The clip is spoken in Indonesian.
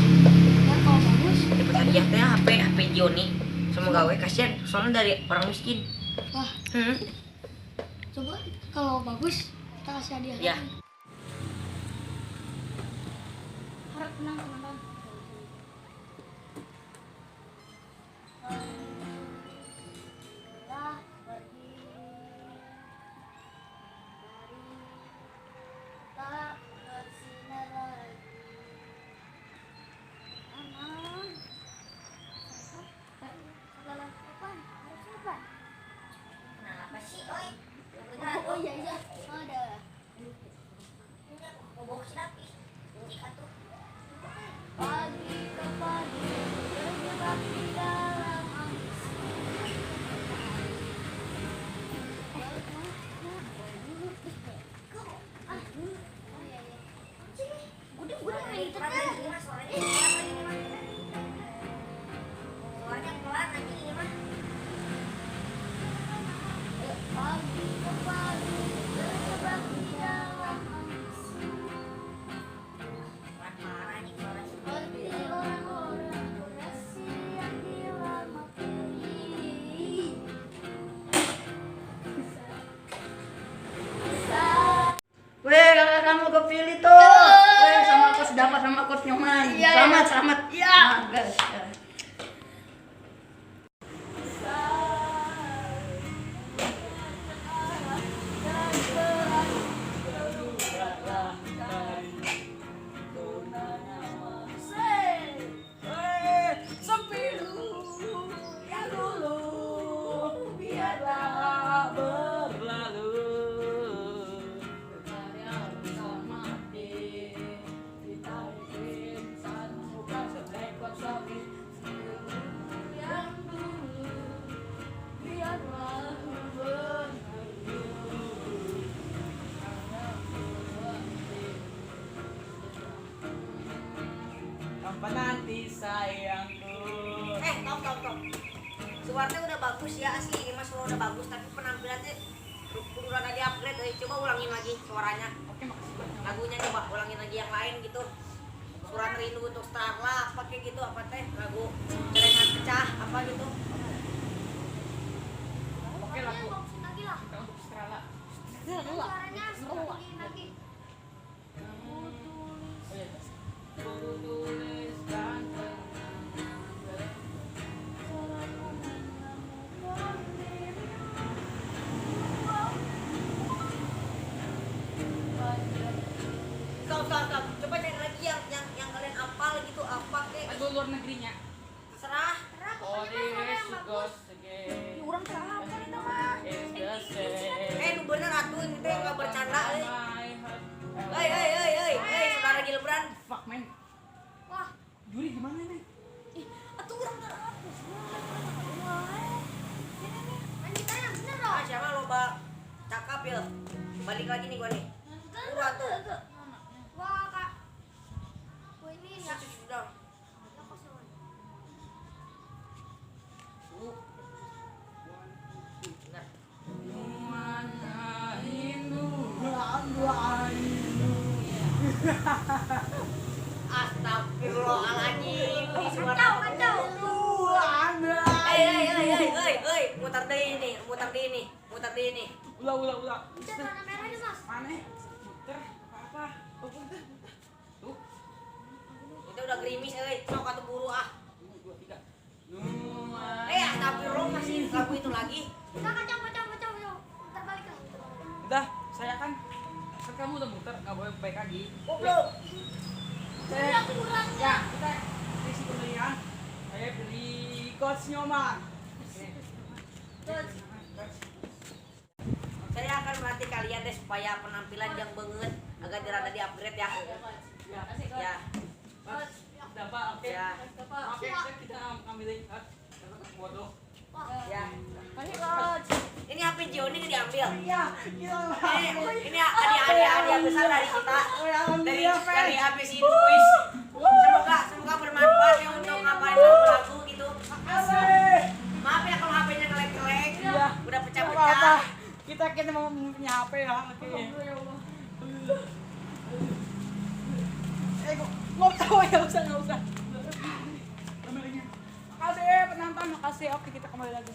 Ya kalau bagus. Dapat hadiah teh HP Joni sama gawe kasihan soalnya dari orang miskin. Wah, coba kalau bagus kita kasih hadiah. Ya. Harap tenang teman-teman. Oh iya iya, ada. Pagi ke pagi terjebak di dalam ambisi. Udah main pagi ke pagi terjebak di dalam ambisi. Seperti orang-orang Bekasi yang dilama pilih. Weh, kakak kamu kepilih tuh. Weh, sama coach dapat sama coach Nyoman. Selamat, selamat. Iya. Guys. Apa nanti sayangku? Top. Suaranya udah bagus ya, asli ini mas suara udah bagus tapi penampilannya kurang di upgrade. Coba ulangin lagi suaranya. Oke, makasih banyak. Lagunya coba ulangin lagi yang lain gitu. Surat rindu untuk Starla apa kayak gitu apa teh lagu celengan pecah apa gitu. Oke, lagu Lagi lah. kita untuk Strala. Suaranya lagi. Ku tuliskan Stop. Coba cari lagi yang kalian apal gitu apa kayak lagu luar negerinya. terserah. Oh, this goes again. Orang salah apa itu mah? It's the same. Lu bener atuh itu nggak bercanda. My heart. Hei, saudara Gilbran. Fuck, man. Wah, Juri gimana nih? atuh orang terhapus. Ini nih, main gitarnya bener loh. Siapa loba cakap ya? Balik lagi nih gua nih. Tuh. Wah, Kak. Wah, ini ya. Sudah. Benar. Mana Hindu? Astagfirullahaladzim. Ini suara Kacau. Hei, mutar deh ini. Ulah. Kita warna merah aja, Mas. Mana? Muter apa? Oh, muter. Tuh. Kita udah gerimis, sok atuh buru ah. 1, 2, 3. Astagfirullah masih lagu itu lagi. Kita kacau. Terbalik lah. Udah, saya kan kamu udah muter, nggak boleh baik lagi. Goblok. Saya kurang. ya, kita isi pembelian. Saya beli coach Nyoman. Saya akan melatih kalian deh supaya penampilan yang banget agak dirada di upgrade ya. Ya. Dapat, oke. Ya. Oke, kita ambilin. Bodoh. Ya. Ini HP Joni nggak diambil. Iya, gila. Ini hadiah besar dari kita. Dari HP si Quiz. Semoga bermanfaat ya untuk ngapain lagu gitu. Maaf ya kalau HP-nya ngelek-ngelek. Iya. Udah Apa? pecah-pecah. Kita mau punya HP ya. Oke. Kok tahu Nggak usah. Makasih penonton, makasih. Oke, kita kembali lagi.